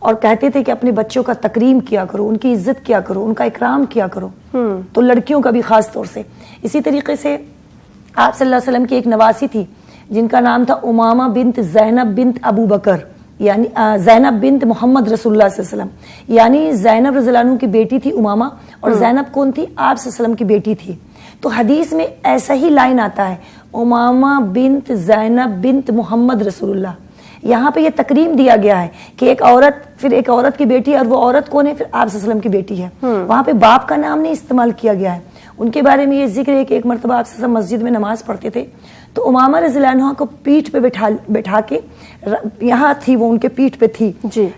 اور کہتے تھے کہ اپنے بچوں کا تکریم کیا کرو، ان کی عزت کیا کرو، ان کا اکرام کیا کرو، تو لڑکیوں کا بھی خاص طور سے. اسی طریقے سے آپ صلی اللہ علیہ وسلم کی ایک نواسی تھی جن کا نام تھا امامہ بنت زینب بنت ابو بکر، یعنی زینب بنت محمد رسول اللہ صلی اللہ علیہ وسلم، یعنی زینب رضی اللہ عنہ کی بیٹی تھی امامہ، اور زینب کون تھی؟ آپ صلی اللہ علیہ وسلم کی بیٹی تھی. تو حدیث میں ایسا ہی لائن آتا ہے امامہ بنت زینب بنت محمد رسول اللہ. یہاں پہ یہ تکریم دیا گیا ہے کہ ایک عورت پھر ایک عورت کی بیٹی ہے، اور وہ عورت کون ہے؟ پھر آپ صلی اللہ علیہ وسلم کی بیٹی ہے. وہاں پہ باپ کا نام نہیں استعمال کیا گیا ہے. ان کے بارے میں یہ ذکر ہے کہ ایک مرتبہ آپ صلی اللہ علیہ وسلم مسجد میں نماز پڑھتے تھے تو امامہ رضی اللہ عنہ کو پیٹھ پہ بٹھا کے، یہاں تھی وہ ان کے پیٹھ پہ تھی،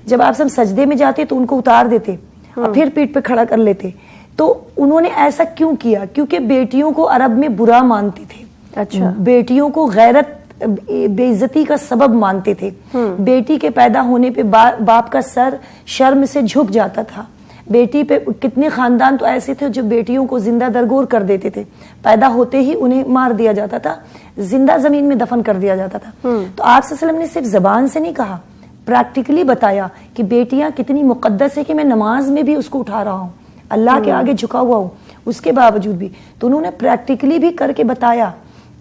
جب آپ سب سجدے میں جاتے تو ان کو اتار دیتے اور پھر پیٹھ پہ کھڑا کر لیتے. تو انہوں نے ایسا کیوں کیا؟ کیونکہ بیٹیوں کو عرب میں برا مانتے تھے. اچھا. بیٹیوں کو غیرت بے عزتی کا سبب مانتے تھے. بیٹی کے پیدا ہونے پہ باپ کا سر شرم سے جھک جاتا تھا. بیٹی پہ کتنے خاندان تو ایسے تھے جو بیٹیوں کو زندہ درگور کر دیتے تھے، پیدا ہوتے ہی انہیں مار دیا جاتا تھا، زندہ زمین میں دفن کر دیا جاتا تھا. تو آپ صلی اللہ علیہ وسلم نے صرف زبان سے نہیں کہا، پریکٹیکلی بتایا کہ بیٹیاں کتنی مقدس ہے کہ میں نماز میں بھی اس کو اٹھا رہا ہوں، اللہ کے آگے جھکا ہوا ہوں. اس کے باوجود بھی تو انہوں نے پریکٹیکلی بھی کر کے بتایا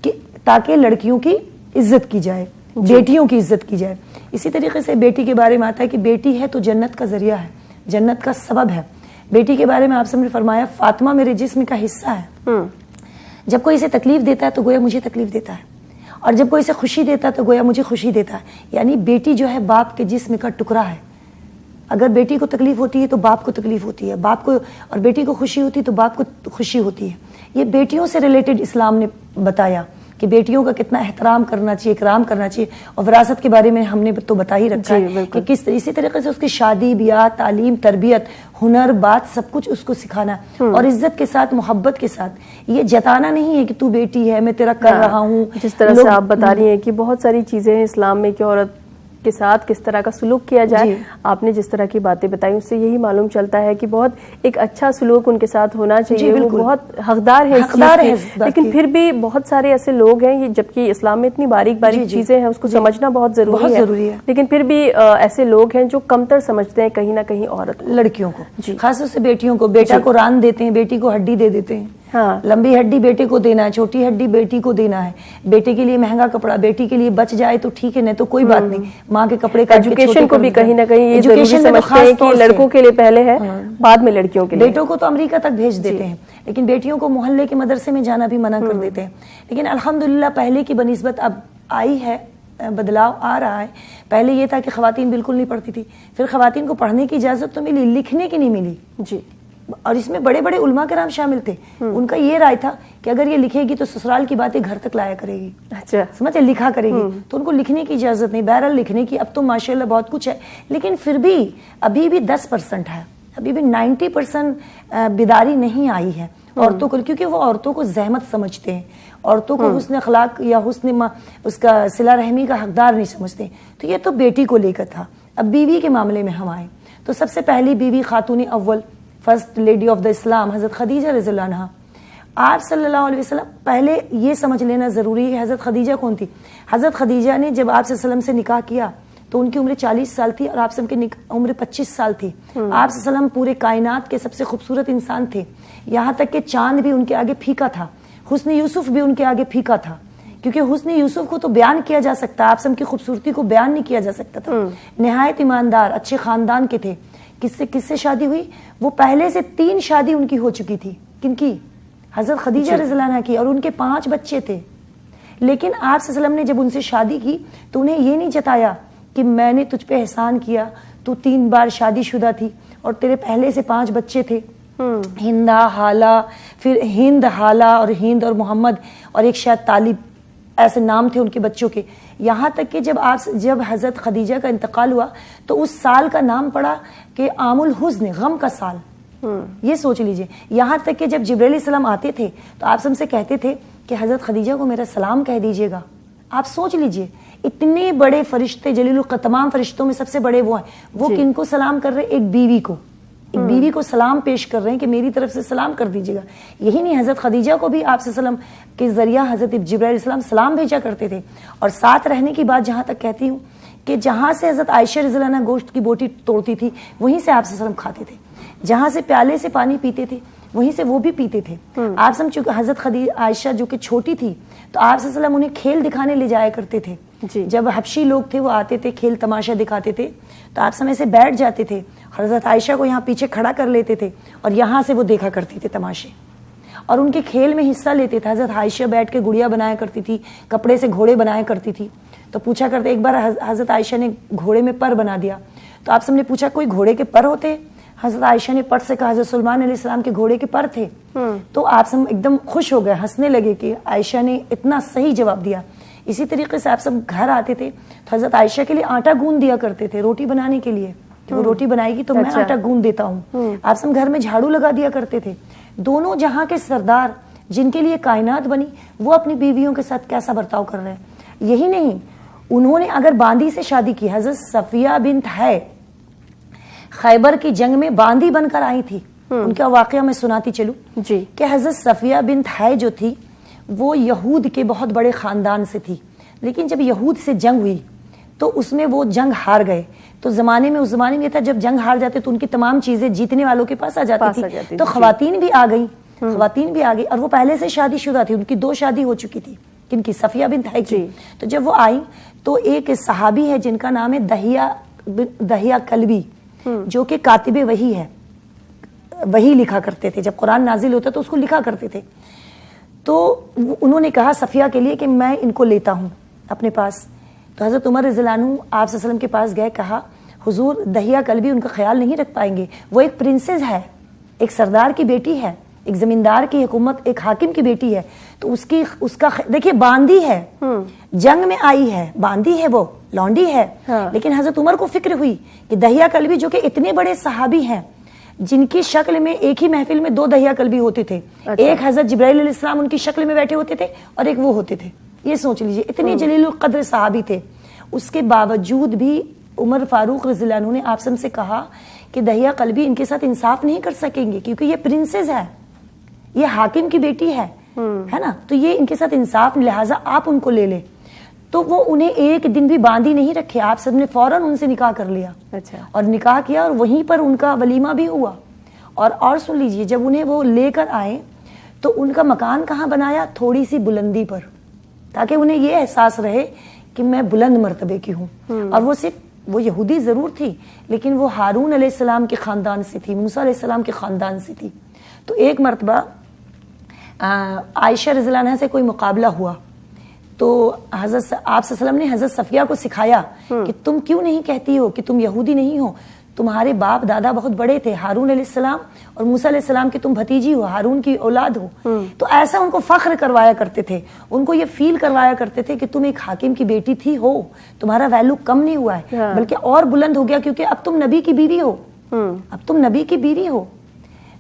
کہ تاکہ لڑکیوں کی عزت کی جائے، بیٹیوں کی عزت کی جائے. اسی طریقے سے بیٹی کے بارے میں آتا ہے کہ بیٹی ہے تو جنت کا ذریعہ ہے، جنت کا سبب ہے. بیٹی کے بارے میں آپ نے فرمایا فاطمہ میرے جسم کا حصہ ہے. جب کوئی اسے تکلیف دیتا ہے تو گویا مجھے تکلیف دیتا ہے، اور جب کوئی اسے خوشی دیتا ہے تو گویا مجھے خوشی دیتا ہے. یعنی بیٹی جو ہے باپ کے جسم کا ٹکڑا ہے. اگر بیٹی کو تکلیف ہوتی ہے تو باپ کو تکلیف ہوتی ہے، باپ کو، اور بیٹی کو خوشی ہوتی ہے تو باپ کو خوشی ہوتی ہے. یہ بیٹیوں سے ریلیٹڈ اسلام نے بتایا کہ بیٹیوں کا کتنا احترام کرنا چاہیے، اکرام کرنا چاہیے. اور وراثت کے بارے میں ہم نے تو بتا ہی رکھا ہے کہ کس اسی طریقے سے اس کی شادی بیاہ، تعلیم، تربیت، ہنر، بات، سب کچھ اس کو سکھانا، اور عزت کے ساتھ، محبت کے ساتھ. یہ جتانا نہیں ہے کہ تو بیٹی ہے میں تیرا کر رہا ہوں. جس طرح سے آپ بتا رہی ہیں کہ بہت ساری چیزیں ہیں اسلام میں کہ عورت کے ساتھ کس طرح کا سلوک کیا جائے. آپ نے جس طرح کی باتیں بتائی اس سے یہی معلوم چلتا ہے کہ بہت ایک اچھا سلوک ان کے ساتھ ہونا چاہیے. وہ بہت حقدار ہے اس چیز کی. لیکن پھر بھی بہت سارے ایسے لوگ ہیں، جبکہ اسلام میں اتنی باریک باریک چیزیں ہیں، اس کو سمجھنا بہت ضروری ہے. لیکن پھر بھی ایسے لوگ ہیں جو کمتر سمجھتے ہیں کہیں نہ کہیں عورت، لڑکیوں کو، خاص طور سے بیٹیوں کو. بیٹا کو ران دیتے ہیں، بیٹی کو ہڈی دے دیتے ہیں. لمبی ہڈی بیٹے کو دینا ہے، چھوٹی ہڈی بیٹی کو دینا ہے. بیٹے کے لیے مہنگا کپڑا، بیٹی کے لیے بچ جائے تو ٹھیک ہے، نہیں تو کوئی بات نہیں. ماں کے کپڑے کا ایجوکیشن کو بھی کہیں نہ کہیں یہ ضروری سمجھتے ہیں کہ لڑکوں کے لیے پہلے ہے، بعد میں لڑکیوں کے لیے. بیٹوں کو تو امریکہ تک بھیج دیتے ہیں، لیکن بیٹیوں کو محلے کے مدرسے میں جانا بھی منع کر دیتے ہیں. لیکن الحمدللہ پہلے کی بنسبت اب آئی ہے، بدلاؤ آ رہا ہے. پہلے یہ تھا کہ خواتین بالکل نہیں پڑھتی تھی، پھر خواتین کو پڑھنے کی اجازت تو ملی، لکھنے کی نہیں ملی. جی. اور اس میں بڑے بڑے علماء کرام شامل تھے. ان کا یہ رائے تھا کہ اگر یہ لکھے گی تو سسرال کی باتیں گھر تک لایا کرے گی. اچھا، سمجھے، لکھا کرے گی. تو ان کو لکھنے کی اجازت نہیں. بہرحال لکھنے کی اب تو ماشاءاللہ بہت کچھ ہے، لیکن پھر بھی ابھی بھی 10% ہے، ابھی بھی 90% بیداری نہیں آئی ہے عورتوں کو، کیونکہ وہ عورتوں کو زحمت سمجھتے ہیں، عورتوں کو حسن اخلاق یا حسن اس کا صلہ رحمی کا حقدار نہیں سمجھتے. تو یہ تو بیٹی کو لے کر تھا. اب بیوی کے معاملے میں ہم آئیں تو سب سے پہلی بیوی خاتون اول، فرسٹ لیڈی آف دا اسلام، حضرت خدیجہ رضی اللہ عنہا. آپ صلی اللہ علیہ وسلم، پہلے یہ سمجھ لینا ضروری ہے حضرت خدیجہ کون تھی. حضرت خدیجہ نے جب آپ صلی اللہ علیہ وسلم سے نکاح کیا تو ان کی عمر 40 سال تھی اور آپ صلی اللہ علیہ وسلم کی عمر 25 سال تھی. آپ صلی اللہ علیہ وسلم پورے کائنات کے سب سے خوبصورت انسان تھے، یہاں تک کہ چاند بھی ان کے آگے پھیکا تھا، حسن یوسف بھی ان کے آگے پھیکا تھا، کیونکہ حسن یوسف کو تو بیان کیا جا سکتا، آپ صلی اللہ علیہ وسلم کی خوبصورتی کو بیان نہیں کیا جا سکتا تھا. نہایت ایماندار، اچھے خاندان کے تھے. کس سے شادی ہوئی؟ وہ پہلے سے 3 شادی ان کی ہو چکی تھی. کن کی؟ حضرت خدیجہ رضی اللہ عنہا کی، اور ان کے 5 بچے تھے. لیکن آپ صلی اللہ علیہ وسلم نے جب ان سے شادی کی تو انہیں یہ نہیں جتایا کہ میں نے تجھ پہ احسان کیا، تو 3 بار شادی شدہ تھی اور تیرے پہلے سے 5 بچے تھے. ہندا، حالہ، پھر ہند، حالہ اور ہند اور محمد اور ایک شاید طالب، ایسے نام تھے ان کے بچوں کے. یہاں تک کہ جب حضرت خدیجہ کا انتقال ہوا تو اس سال کا نام پڑا کہ عام الحزن، غم کا سال. یہ سوچ لیجئے. یہاں تک کہ جب جبرائیل علیہ السلام آتے تھے تو آپ سب سے کہتے تھے کہ حضرت خدیجہ کو میرا سلام کہہ دیجئے گا. آپ سوچ لیجئے، اتنے بڑے فرشتے، جلیل القدر، تمام فرشتوں میں سب سے بڑے وہ ہیں، وہ کن کو سلام کر رہے؟ ایک بیوی کو، ایک بیوی کو سلام پیش کر رہے ہیں کہ میری طرف سے سلام کر دیجیے گا. یہی نہیں، حضرت خدیجہ کو بھی آپ صلی اللہ علیہ وسلم کے ذریعہ حضرت جبرائیل علیہ السلام سلام بھیجا کرتے تھے. اور ساتھ رہنے کی بات جہاں تک کہتی ہوں کہ جہاں سے حضرت عائشہ رضی اللہ عنہا گوشت کی بوٹی توڑتی تھی وہیں سے آپ صلی اللہ علیہ وسلم کھاتے تھے، جہاں سے پیالے سے پانی پیتے تھے وہیں سے وہ بھی پیتے تھے. آپ سمجھ چکے حضرت عائشہ جو کہ چھوٹی تھی تو آپ صلی اللہ علیہ وسلم انہیں کھیل دکھانے لے جایا کرتے تھے. جب حبشی لوگ تھے وہ آتے تھے کھیل تماشا دکھاتے تھے تو آپ سمے سے بیٹھ جاتے تھے، حضرت عائشہ کو یہاں پیچھے کھڑا کر لیتے تھے اور یہاں سے وہ دیکھا کرتی تھے تماشے اور ان کے کھیل میں حصہ لیتے تھے. حضرت عائشہ بیٹھ کے گڑیا بنایا کرتی تھی، کپڑے سے گھوڑے بنایا کرتی تھی. تو پوچھا کرتے، ایک بار حضرت عائشہ نے گھوڑے میں پر بنا دیا تو آپ سب نے پوچھا کوئی گھوڑے کے پر ہوتے؟ حضرت عائشہ نے پٹ سے کہا حضرت سلیمان علیہ السلام کے گھوڑے کے پر تھے. تو آپ سب ایک دم خوش ہو گئے، ہنسنے لگے کہ عائشہ نے اتنا صحیح جواب دیا. اسی طریقے سے آپ سب گھر آتے تھے تو حضرت عائشہ کے لیے آٹا گوند دیا کرتے تھے روٹی بنانے کے لیے کہ وہ روٹی بنائے گی تو میں آٹا گوند دیتا ہوں. آپ سب گھر میں جھاڑو لگا دیا کرتے تھے. دونوں جہاں کے سردار جن کے لیے کائنات بنی وہ اپنی بیویوں کے ساتھ کیسا برتاؤ کر رہے ہیں. یہی نہیں، انہوں نے اگر باندی سے شادی کی، حضرت صفیہ بنت ہے خیبر کی جنگ میں باندی بن کر آئی تھی. ان کا واقعہ میں سناتی چلوں کہ حضرت صفیہ بنت ہے جو تھی وہ یہود کے بہت بڑے خاندان سے تھی، لیکن جب یہود سے جنگ ہوئی تو اس میں وہ جنگ ہار گئے. تو اس زمانے میں یہ تھا جب جنگ ہار جاتے تو ان کی تمام چیزیں جیتنے والوں کے پاس آ جاتی تھی. تو خواتین بھی آ گئی اور وہ پہلے سے شادی شدہ تھی، ان کی 2 شادی ہو چکی تھی. کن کی؟ صفیہ بنت ہے کی. تو جب وہ آئی تو ایک صحابی ہے جن کا نام ہے دہیہ کلبی، جو کہ کاتب وحی ہے، وحی لکھا کرتے تھے. جب قرآن نازل ہوتا تو اس کو لکھا کرتے تھے. تو انہوں نے کہا صفیہ کے لیے کہ میں ان کو لیتا ہوں اپنے پاس. تو حضرت عمر رضی اللہ عنہ آپ صلی اللہ علیہ وسلم کے پاس گئے، کہا حضور دہیہ کلبی ان کا خیال نہیں رکھ پائیں گے، وہ ایک پرنسس ہے، ایک سردار کی بیٹی ہے، ایک زمیندار کی حکومت، ایک حاکم کی بیٹی ہے. تو اس کا دیکھیے باندی ہے، جنگ میں آئی ہے، باندی ہے، وہ لونڈی ہے. لیکن حضرت عمر کو فکر ہوئی کہ دہیہ کلبی جو کہ اتنے بڑے صحابی ہیں جن کی شکل میں ایک ہی محفل میں 2 دہیہ کلبی ہوتے تھے، ایک حضرت جبرائیل علیہ السلام ان کی شکل میں بیٹھے ہوتے تھے اور ایک وہ ہوتے تھے. یہ سوچ لیجئے اتنے جلیل القدر صحابی تھے. اس کے باوجود بھی عمر فاروق رضی اللہ عنہ نے آپ سے کہا کہ دہیہ کلبی ان کے ساتھ انصاف نہیں کر سکیں گے کیونکہ یہ پرنسس ہے، یہ حاکم کی بیٹی ہے نا، تو یہ ان کے ساتھ انصاف، لہٰذا آپ ان کو لے لیں. تو وہ انہیں ایک دن بھی باندھی نہیں رکھے، آپ سب نے فوراً ان سے نکاح کر لیا اور نکاح کیا اور وہیں پر ان کا ولیمہ بھی ہوا. اور سن لیجئے جب انہیں وہ لے کر آئے تو ان کا مکان کہاں بنایا؟ تھوڑی سی بلندی پر، تاکہ انہیں یہ احساس رہے کہ میں بلند مرتبے کی ہوں. اور وہ یہودی ضرور تھی لیکن وہ ہارون علیہ السلام کے خاندان سے تھی، موسیٰ علیہ السلام کے خاندان سے تھی. تو ایک مرتبہ عائشہ رضی اللہ عنہا سے کوئی مقابلہ ہوا تو حضرت آپ صلی اللہ علیہ وسلم نے حضرت صفیہ کو سکھایا کہ تم کیوں نہیں کہتی ہو کہ تم یہودی نہیں ہو، تمہارے باپ دادا بہت بڑے تھے، ہارون علیہ السلام اور موسیٰ علیہ السلام کی تم بھتیجی ہو، ہارون کی اولاد ہو. تو ایسا ان کو فخر کروایا کرتے تھے، ان کو یہ فیل کروایا کرتے تھے کہ تم ایک حاکم کی بیٹی تھی ہو، تمہارا ویلو کم نہیں ہوا ہے بلکہ اور بلند ہو گیا کیونکہ اب تم نبی کی بیوی ہو، اب تم نبی کی بیوی ہو.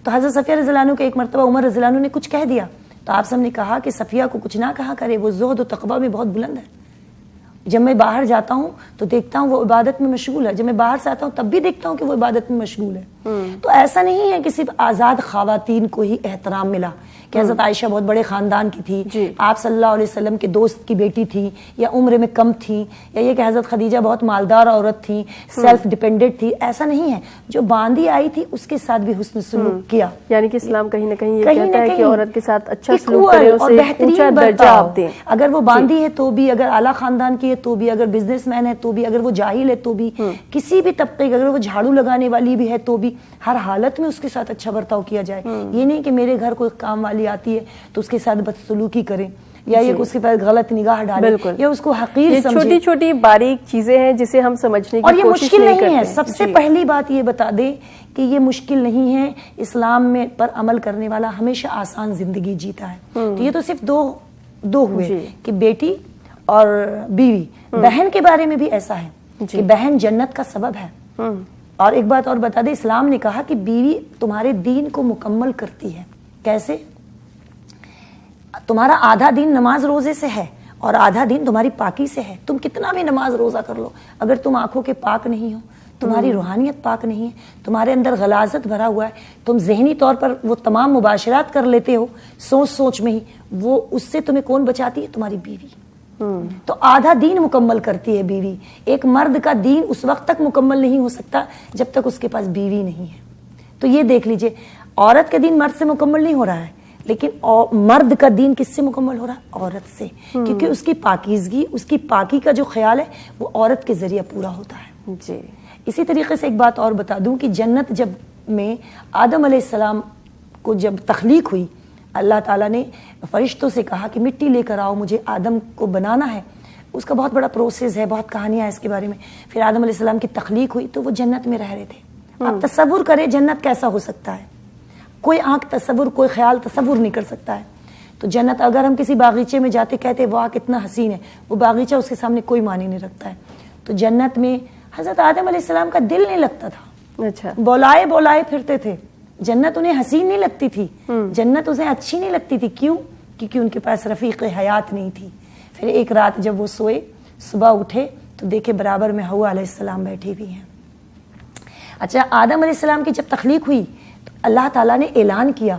تو حضرت صفیہ رضی اللہ عنہ کے ایک مرتبہ عمر رضی اللہ عنہ نے کچھ کہہ دیا تو آپ سب نے کہا کہ صفیہ کو کچھ نہ کہا کرے، وہ زہد و تقویٰ میں بہت بلند ہے. جب میں باہر جاتا ہوں تو دیکھتا ہوں وہ عبادت میں مشغول ہے، جب میں باہر سے آتا ہوں تب بھی دیکھتا ہوں کہ وہ عبادت میں مشغول ہے. تو ایسا نہیں ہے کہ صرف آزاد خواتین کو ہی احترام ملا کہ حضرت عائشہ بہت بڑے خاندان کی تھی، آپ صلی اللہ علیہ وسلم کے دوست کی بیٹی تھی، یا عمر میں کم تھی، یا یہ کہ حضرت خدیجہ بہت مالدار عورت تھی، سیلف ڈیپینڈنٹ تھی. ایسا نہیں ہے. جو باندھی آئی تھی اس کے ساتھ بھی حسن سلوک کیا. یعنی کہ اسلام کہیں نہ کہیں یہ کہتا ہے کہ عورت کے ساتھ اچھا سلوک کریں، اسے اونچا درجہ آپ دیں. اگر وہ باندھی ہے تو بھی، اگر اعلیٰ خاندان کی ہے تو بھی، اگر بزنس مین ہے تو بھی، اگر وہ جاہل ہے تو بھی، کسی بھی طبقے کا، اگر وہ جھاڑو لگانے والی بھی ہے تو بھی، ہر حالت میں اس کے ساتھ اچھا برتاؤ کیا جائے. یہ نہیں کہ میرے گھر کوئی کام والی آتی ہے تو اس کے ساتھ بدسلوکی کریں یا یہ اس کے پاس غلط نگاہ ڈالیں یا اس کو حقیر سمجھیں. چھوٹی چھوٹی باریک چیزیں ہیں جسے ہم سمجھنے کی کوشش نہیں کرتے. اور یہ مشکل نہیں ہے. سب سے پہلی بات یہ بتا دیں کہ یہ مشکل نہیں ہے. اسلام میں پر عمل کرنے والا ہمیشہ آسان زندگی جیتا ہے. تو یہ تو صرف دو ہوئے کہ بیٹی اور بیوی. بہن کے بارے میں بھی ایسا ہے کہ بہن جنت کا سبب ہے. اور ایک بات اور بتا دیں، اسلام نے کہا کہ بیوی تمہارے دین کو مکمل کرتی ہے. کیسے؟ تمہارا آدھا دین نماز روزے سے ہے اور آدھا دین تمہاری پاکی سے ہے. تم کتنا بھی نماز روزہ کر لو، اگر تم آنکھوں کے پاک نہیں ہو، تمہاری روحانیت پاک نہیں ہے، تمہارے اندر غلاظت بھرا ہوا ہے، تم ذہنی طور پر وہ تمام مباشرات کر لیتے ہو سوچ میں ہی، وہ اس سے تمہیں کون بچاتی ہے؟ تمہاری بیوی. تو آدھا دین مکمل کرتی ہے بیوی. ایک مرد کا دین اس وقت تک مکمل نہیں ہو سکتا جب تک اس کے پاس بیوی نہیں ہے. تو یہ دیکھ لیجئے عورت کا دین مرد سے مکمل نہیں ہو رہا ہے, لیکن مرد کا دین کس سے مکمل ہو رہا ہے؟ عورت سے, کیونکہ اس کی پاکیزگی, اس کی پاکی کا جو خیال ہے وہ عورت کے ذریعے پورا ہوتا ہے. جی. اسی طریقے سے ایک بات اور بتا دوں کہ جنت جب میں آدم علیہ السلام کو جب تخلیق ہوئی, اللہ تعالیٰ نے فرشتوں سے کہا کہ مٹی لے کر آؤ, مجھے آدم کو بنانا ہے. اس کا بہت بڑا پروسیس ہے, بہت کہانیاں ہیں اس کے بارے میں. پھر آدم علیہ السلام کی تخلیق ہوئی تو وہ جنت میں رہ رہے تھے. آپ تصور کریں جنت کیسا ہو سکتا ہے, کوئی آنکھ تصور, کوئی خیال تصور نہیں کر سکتا ہے. تو جنت, اگر ہم کسی باغیچے میں جاتے کہتے واہ کتنا حسین ہے, وہ باغیچہ اس کے سامنے کوئی معنی نہیں رکھتا ہے. تو جنت میں حضرت آدم علیہ السلام کا دل نہیں لگتا تھا. اچھا. بولائے پھرتے تھے. جنت انہیں حسین نہیں لگتی تھی, جنت انہیں اچھی نہیں لگتی تھی. کیوں؟ کیونکہ ان کے پاس رفیق حیات نہیں تھی. پھر ایک رات جب وہ سوئے, صبح اٹھے تو دیکھے برابر میں حوا علیہ السلام بیٹھی ہوئی ہیں. اچھا, آدم علیہ السلام کی جب تخلیق ہوئی تو اللہ تعالیٰ نے اعلان کیا,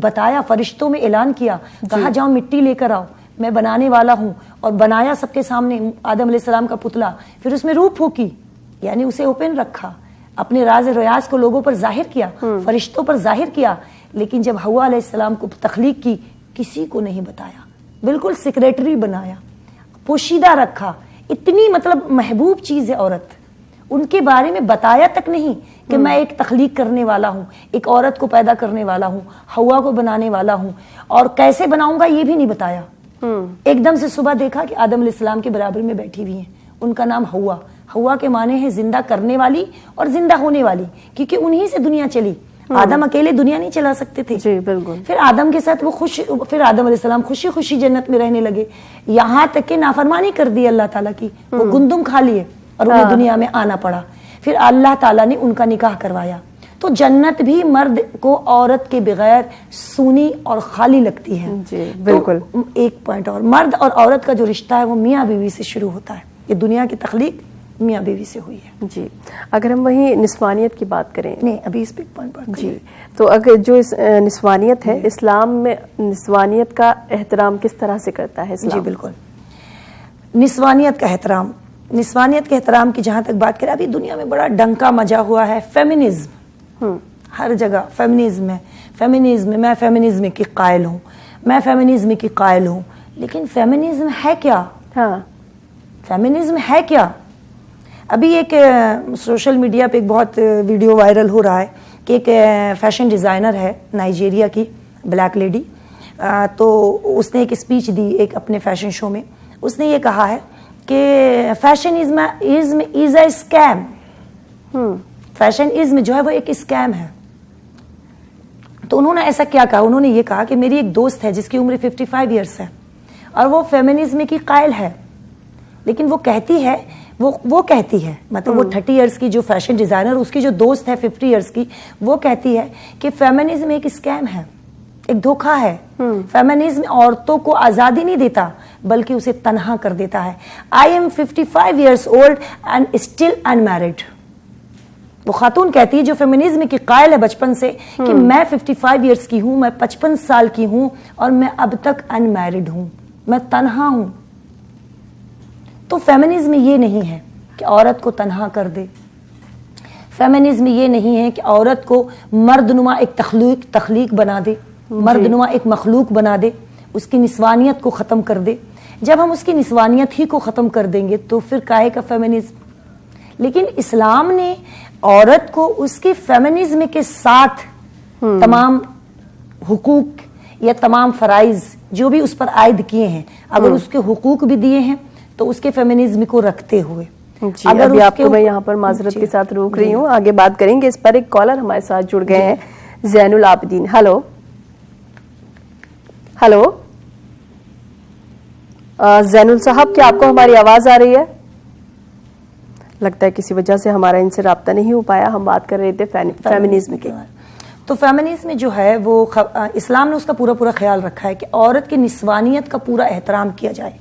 بتایا, فرشتوں میں اعلان کیا, کہا جاؤ مٹی لے کر آؤ, میں بنانے والا ہوں. اور بنایا سب کے سامنے آدم علیہ السلام کا پتلا. پھر اس میں روح پھونکی, یعنی اسے اوپن رکھا, اپنے راز ریاض کو لوگوں پر ظاہر کیا, فرشتوں پر ظاہر کیا. لیکن جب حوا علیہ السلام کو تخلیق کی کسی کو نہیں بتایا, بالکل سیکریٹری بنایا, پوشیدہ رکھا. اتنی مطلب محبوب چیز ہے عورت, ان کے بارے میں بتایا تک نہیں کہ میں ایک تخلیق کرنے والا ہوں, ایک عورت کو پیدا کرنے والا ہوں, حوا کو بنانے والا ہوں, اور کیسے بناؤں گا یہ بھی نہیں بتایا. ایک دم سے صبح دیکھا کہ آدم علیہ السلام کے برابر میں بیٹھی ہوئی ہیں. ان کا نام حوا. حوا کے معنی ہے زندہ کرنے والی اور زندہ ہونے والی, کیونکہ انہی سے دنیا چلی. آدم اکیلے دنیا نہیں چلا سکتے تھے. جی بالکل. پھر آدم کے ساتھ وہ پھر آدم علیہ السلام خوشی خوشی جنت میں رہنے لگے, یہاں تک کہ نافرمانی کر دی اللہ تعالیٰ کی, وہ گندم کھا لیے اور انہیں دنیا میں آنا پڑا. پھر اللہ تعالیٰ نے ان کا نکاح کروایا. تو جنت بھی مرد کو عورت کے بغیر سونی اور خالی لگتی ہے. جی بالکل. ایک پوائنٹ اور, مرد اور عورت کا جو رشتہ ہے وہ میاں بیوی سے شروع ہوتا ہے. یہ دنیا کی تخلیق میاں بیوی سے ہوئی ہے. جی. اگر ہم وہیں نسوانیت کی بات کریں, نہیں ابھی اس پہ ایک پوائنٹ بات جی, تو اگر جو نسوانیت ہے, اسلام میں نسوانیت کا احترام کس طرح سے کرتا ہے اسلام؟ جی بالکل. نسوانیت کا احترام, نسوانیت کے احترام کی جہاں تک بات کریں, ابھی دنیا میں بڑا ڈنکا مچا ہوا ہے فیمنزم. ہر جگہ فیمنزم ہے, فیمنزم, میں فیمنزم کی قائل ہوں, میں فیمنزم کی قائل ہوں. لیکن فیمنزم ہے کیا؟ ہاں, فیمنزم ہے کیا؟ ابھی ایک سوشل میڈیا پہ ایک بہت ویڈیو وائرل ہو رہا ہے کہ ایک فیشن ڈیزائنر ہے نائجیریا کی, بلیک لیڈی. تو اس نے ایک اسپیچ دی ایک اپنے فیشن شو میں. اس نے یہ کہا ہے کہ فیشنزم از اے اسکیم. فیشنزم جو ہے وہ ایک اسکیم ہے. تو انہوں نے ایسا کیا کہا؟ انہوں نے یہ کہا کہ میری ایک دوست ہے جس کی عمر 55 ایئرس ہے اور وہ فیمنزم کی قائل ہے, لیکن وہ کہتی ہے مطلب وہ 30 ایئرس کی جو فیشن ڈیزائنر, اس کی جو دوست ہے 50 ایئرس کی, وہ کہتی ہے کہ فیمنزم ایک اسکیم ہے, ایک دھوکہ ہے. فیمنزم عورتوں کو آزادی نہیں دیتا بلکہ اسے تنہا کر دیتا ہے. I am 55 years old and still unmarried. وہ خاتون کہتی ہے جو فیمنزم کی قائل ہے بچپن سے کہ میں 55 ایئرس کی ہوں, میں 55 سال کی ہوں اور میں اب تک انمیرڈ ہوں, میں تنہا ہوں. تو فیمنزم یہ نہیں ہے کہ عورت کو تنہا کر دے. فیمنزم یہ نہیں ہے کہ عورت کو مرد نما ایک تخلیق بنا دے, مرد نما ایک مخلوق بنا دے, اس کی نسوانیت کو ختم کر دے. جب ہم اس کی نسوانیت ہی کو ختم کر دیں گے تو پھر کاہے کا فیمنزم. لیکن اسلام نے عورت کو اس کی فیمنزم کے ساتھ تمام حقوق یا تمام فرائض جو بھی اس پر عائد کیے ہیں, اگر اس کے حقوق بھی دیے ہیں تو اس کے فیمنزم کو رکھتے ہوئے. جی, ابھی آپ کو میں یہاں پر معذرت کے ساتھ روک رہی ہوں, آگے بات کریں گے اس پر. ایک کالر ہمارے ساتھ جڑ گئے ہیں, زین العابدین. ہلو ہلو, زین صاحب کیا آپ کو ہماری آواز آ رہی ہے؟ لگتا ہے کسی وجہ سے ہمارا ان سے رابطہ نہیں ہو پایا. ہم بات کر رہے تھے فیمنزم کی. تو فیمنزم جو ہے وہ اسلام نے اس کا پورا خیال رکھا ہے کہ عورت کی نسوانیت کا پورا احترام کیا جائے,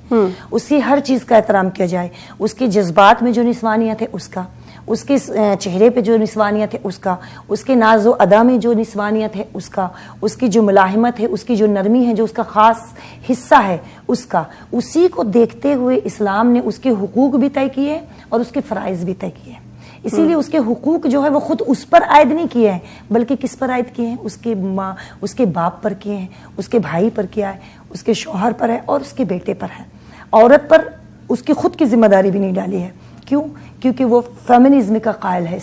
اس کی ہر چیز کا احترام کیا جائے, اس کے جذبات میں جو نسوانیت ہے اس کا, اس کے چہرے پہ جو نسوانیت ہے اس کا، اس کے ناز و ادا میں جو نسوانیت ہے اس کا، اس کی جو ملاحمت ہے، اس کی جو نرمی ہے، جو اس کا خاص حصہ ہے اس کا، اسی کو دیکھتے ہوئے اسلام نے اس کے حقوق بھی طے کیے اور اس کے فرائض بھی طے کیے. اسی لیے اس کے حقوق جو ہے وہ خود اس پر عائد نہیں کیے ہیں، بلکہ کس پر عائد کیے ہیں؟ اس کے ماں، اس کے باپ پر کیے ہیں، اس کے بھائی پر کیا ہے، اس کے شوہر پر ہے اور اس کے بیٹے پر ہے. عورت پر اس کی خود کی ذمہ داری بھی نہیں ڈالی ہے. کیوں؟ کیونکہ وہ فیمنزم کا قائل ہے.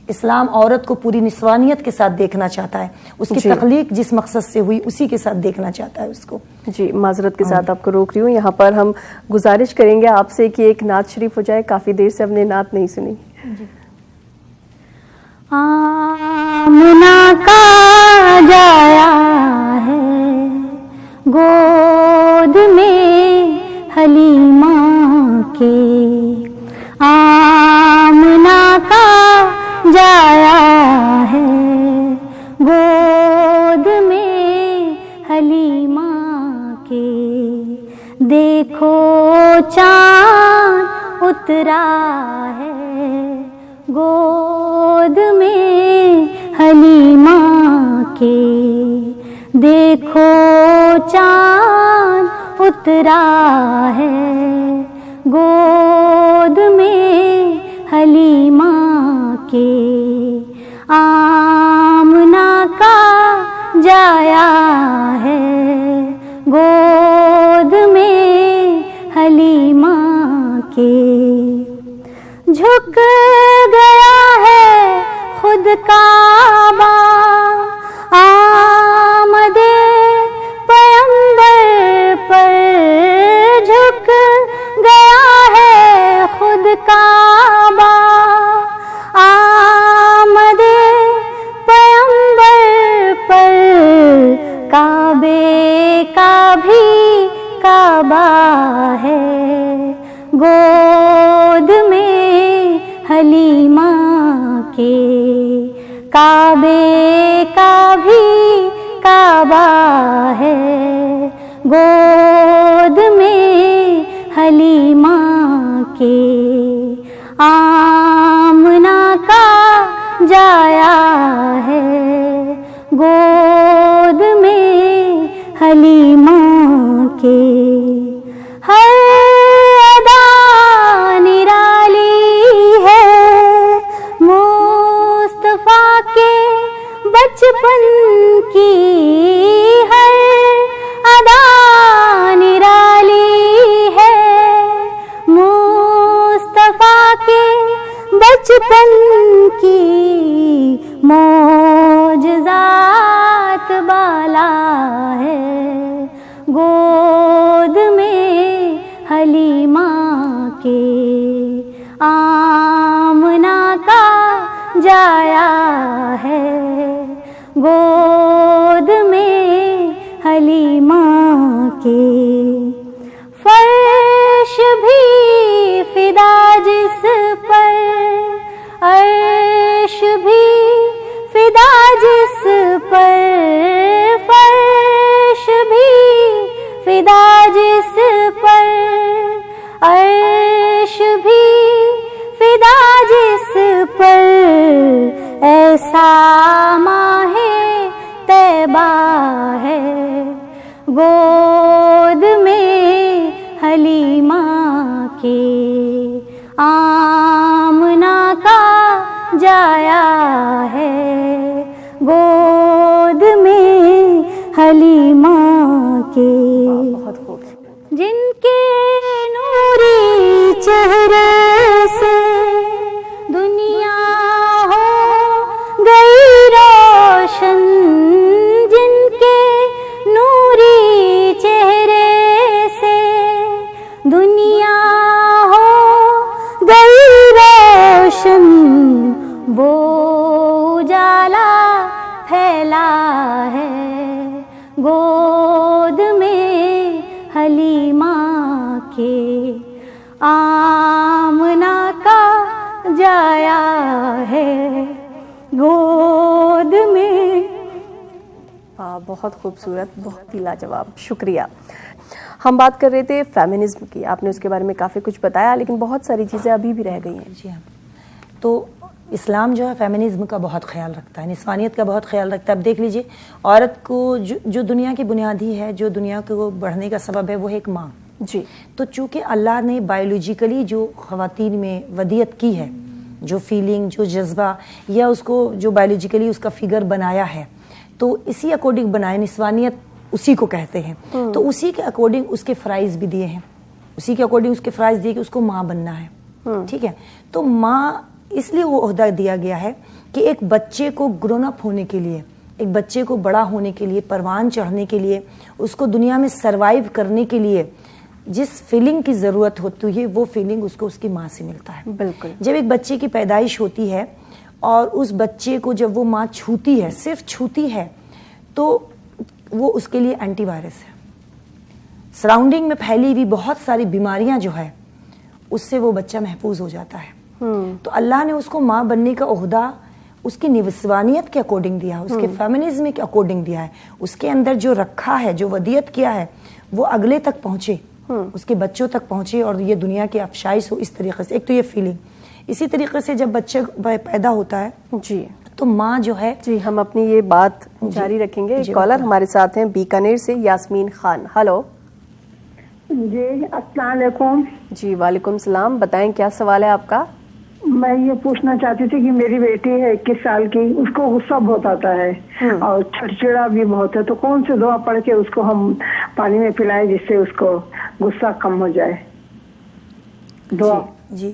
اسلام عورت کو پوری نسوانیت کے ساتھ دیکھنا چاہتا ہے، اس کی تخلیق جس مقصد سے ہوئی اسی کے ساتھ دیکھنا چاہتا ہے اس کو. جی معذرت کے ساتھ آپ کو روک رہی ہوں، یہاں پر ہم گزارش کریں گے آپ سے کہ ایک نعت شریف ہو جائے، کافی دیر سے ہم نے نعت نہیں سنی. آمنہ کا جایا ہے گود میں حلیمہ کے، آمنہ کا جایا ہے گود میں حلیمہ کے، دیکھو چاند اترا ہے گود میں حلیمہ کے، دیکھو چاند اترا ہے گود میں حلیمہ کے، آمنہ کا جایا ہے گود میں حلیمہ کے، جھک گیا ہے خود کعبہ آمدے پیمبر پر، جھک گیا ہے خود کعبہ آمدے پیمبر پر، کعبے کا بھی کعبہ ہے گود میں حلیمہ کے، کعبے کا بھی کعبہ ہے گود میں حلیمہ کے، آمنہ کا جایا ہے گود میں حلیمہ کے، ہر ادا نرالی ہے مصطفیٰ کے بچپن کی، ہر ادا نرالی ہے مصطفیٰ کے بچپن کی، معجزات بالا ہے گود میں حلیمہ کے، آمنہ کا جایا ہے گود میں حلیمہ کے، فرش بھی فدا جس پر، عرش بھی فدا جس پر، فرش بھی فدا جس پر، عرش بھی فدا جس پر، ایسا ماہ طیبہ ہے گود میں حلیمہ کے، آمنہ کا جایا ہے گود میں حلیمہ کے، جن کے نوری چہرے سے دنیا ہو گئی روشن، جن کے نوری چہرے سے دنیا ہو گئی روشن، وہ اجالا پھیلا ہے گود میں حلیمہ کے، آمنہ کا جایا ہے گود میں. بہت خوبصورت، بہت ہی لاجواب، شکریہ. ہم بات کر رہے تھے فیمنزم کی، آپ نے اس کے بارے میں کافی کچھ بتایا لیکن بہت ساری چیزیں ابھی بھی رہ گئی ہیں. جی ہاں، تو اسلام جو ہے فیمنزم کا بہت خیال رکھتا ہے, نسوانیت کا بہت خیال رکھتا ہے. اب دیکھ لیجئے عورت کو جو دنیا کی بنیادی ہے, جو دنیا کو بڑھنے کا سبب ہے, وہ ہے ایک ماں. جی. تو چونکہ اللہ نے بایولوجیکلی جو خواتین میں ودیت کی ہے, جو فیلنگ, جو جذبہ, یا اس کو جو بایولوجیکلی اس کا فگر بنایا ہے, تو اسی اکارڈنگ بنایا. نسوانیت اسی کو کہتے ہیں. تو اسی کے اکارڈنگ اس کے فرائض بھی دیے ہیں, اسی کے اکارڈنگ اس کے فرائض دیے کہ اس کو ماں بننا ہے. ٹھیک ہے. تو ماں اس لیے وہ عہدہ دیا گیا ہے کہ ایک بچے کو گرون اپ ہونے کے لیے, ایک بچے کو بڑا ہونے کے لیے, پروان چڑھنے کے لیے, اس کو دنیا میں سروائیو کرنے کے لیے جس فیلنگ کی ضرورت ہوتی ہے, وہ فیلنگ اس کو اس کی ماں سے ملتا ہے. بالکل. جب ایک بچے کی پیدائش ہوتی ہے اور اس بچے کو جب وہ ماں چھوتی ہے, صرف چھوتی ہے, تو وہ اس کے لیے اینٹی وائرس ہے. سراؤنڈنگ میں پھیلی ہوئی بہت ساری بیماریاں جو ہے اس سے وہ بچہ محفوظ ہو جاتا ہے. تو اللہ نے اس کو ماں بننے کا عہدہ اس کی نسوانیت کے اکارڈنگ دیا ہے, اس کے فیمنزم کے اکارڈنگ دیا ہے. اس کے اندر جو رکھا ہے, جو ودیت کیا ہے, وہ اگلے تک پہنچے, اس کے بچوں تک پہنچے, اور یہ دنیا کی افشائش ہو اس طریقے سے. ایک تو یہ فیلنگ. اسی طریقے سے جب بچہ پیدا ہوتا ہے جی, تو ماں جو ہے, جی ہم اپنی یہ بات جاری رکھیں گے. ایک کالر ہمارے ساتھ ہیں بیکانیر سے, یاسمین خان. ہلو. جی السلام علیکم. جی وعلیکم السلام. بتائیں کیا سوال ہے آپ کا؟ میں یہ پوچھنا چاہتی تھی کہ میری بیٹی ہے 21 سال کی, اس کو غصہ بہت آتا ہے اور چھڑچھڑا بھی بہت ہے, تو کون سی دعا پڑھ کے اس کو ہم پانی میں پلائیں جس سے اس کو غصہ کم ہو جائے؟ دعا. جی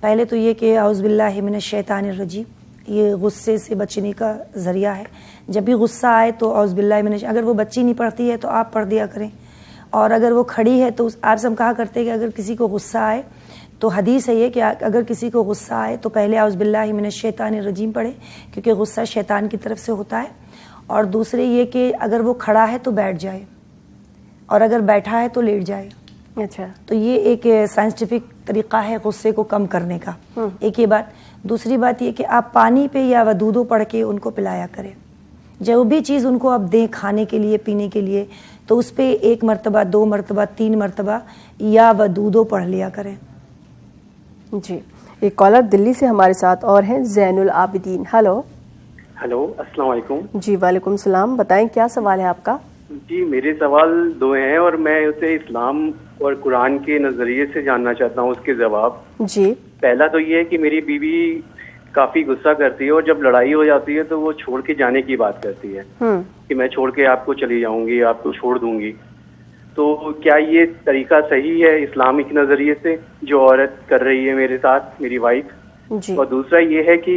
پہلے تو یہ کہ اعوذ باللہ من الشیطان الرجیم, یہ غصے سے بچنے کا ذریعہ ہے. جب بھی غصہ آئے تو اعوذ باللہ من الشیطان, اگر وہ بچی نہیں پڑھتی ہے تو آپ پڑھ دیا کریں, اور اگر وہ کھڑی ہے تو آپ سے ہم کہا کرتے کہ اگر کسی کو غصہ آئے تو حدیث ہے یہ کہ اگر کسی کو غصہ آئے تو پہلے اعوذ باللہ من الشیطان الرجیم پڑھے, کیونکہ غصہ شیطان کی طرف سے ہوتا ہے. اور دوسرے یہ کہ اگر وہ کھڑا ہے تو بیٹھ جائے, اور اگر بیٹھا ہے تو لیٹ جائے. اچھا. تو یہ ایک سائنسٹیفک طریقہ ہے غصے کو کم کرنے کا. ایک یہ بات. دوسری بات یہ کہ آپ پانی پہ یا ودودو پڑھ کے ان کو پلایا کریں. جو بھی چیز ان کو آپ دیں کھانے کے لیے, پینے کے لیے, تو اس پہ 1 مرتبہ 2 مرتبہ 3 مرتبہ یا ودودو پڑھ لیا کریں. جی ایک کالر دلی سے ہمارے ساتھ اور ہیں, زین العابدین. ہلو. ہلو السلام علیکم. جی وعلیکم السلام. بتائیں کیا سوال ہے آپ کا؟ جی میرے سوال 2 ہیں اور میں اسے اسلام اور قرآن کے نظریے سے جاننا چاہتا ہوں اس کے جواب. جی. پہلا تو یہ ہے کہ میری بیوی کافی غصہ کرتی ہے اور جب لڑائی ہو جاتی ہے تو وہ چھوڑ کے جانے کی بات کرتی ہے کہ میں چھوڑ کے آپ کو چلی جاؤں گی, آپ کو چھوڑ دوں گی. تو کیا یہ طریقہ صحیح ہے اسلامک نظریے سے جو عورت کر رہی ہے میرے ساتھ, میری وائف؟ جی. اور دوسرا یہ ہے کہ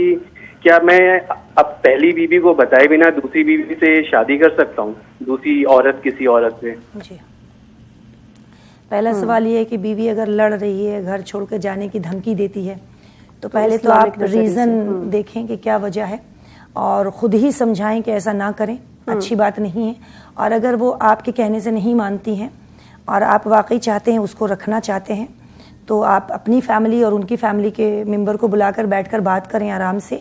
کیا میں اب پہلی بیوی کو بتائے بنا دوسری بیوی سے شادی کر سکتا ہوں, دوسری عورت کسی عورت سے؟ جی پہلا سوال یہ ہے کہ بیوی اگر لڑ رہی ہے, گھر چھوڑ کے جانے کی دھمکی دیتی ہے, تو پہلے تو آپ ریزن دیکھیں کہ کیا وجہ ہے اور خود ہی سمجھائیں کہ ایسا نہ کریں, اچھی بات نہیں ہے. اور اگر وہ آپ کے کہنے سے نہیں مانتی ہیں اور آپ واقعی چاہتے ہیں اس کو رکھنا چاہتے ہیں, تو آپ اپنی فیملی اور ان کی فیملی کے ممبر کو بلا کر بیٹھ کر بات کریں آرام سے,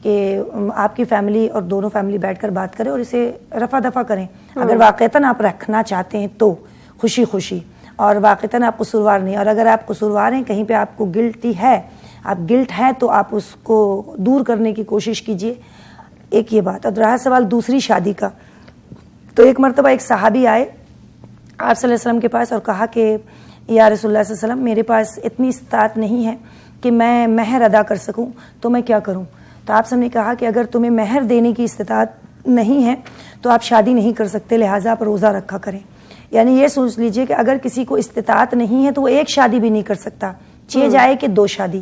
کہ آپ کی فیملی اور دونوں فیملی بیٹھ کر بات کریں اور اسے رفع دفع کریں. اگر واقعتاً آپ رکھنا چاہتے ہیں تو خوشی خوشی, اور واقعتاً آپ قصوروار نہیں, اور اگر آپ قصوروار ہیں, کہیں پہ آپ کو گلٹی ہے, آپ گلٹ ہے, تو آپ اس کو دور کرنے کی کوشش کیجئے. ایک یہ بات. اور رہا سوال دوسری شادی کا, تو ایک مرتبہ ایک صحابی آئے آپ صلی اللہ علیہ وسلم کے پاس اور کہا کہ یا رسول اللہ صلی اللہ علیہ وسلم, میرے پاس اتنی استطاعت نہیں ہے کہ میں مہر ادا کر سکوں, تو میں کیا کروں؟ تو آپ نے کہا کہ اگر تمہیں مہر دینے کی استطاعت نہیں ہے تو آپ شادی نہیں کر سکتے, لہٰذا آپ روزہ رکھا کریں. یعنی یہ سوچ لیجئے کہ اگر کسی کو استطاعت نہیں ہے تو وہ ایک شادی بھی نہیں کر سکتا, چاہے جائے کہ 2 شادی.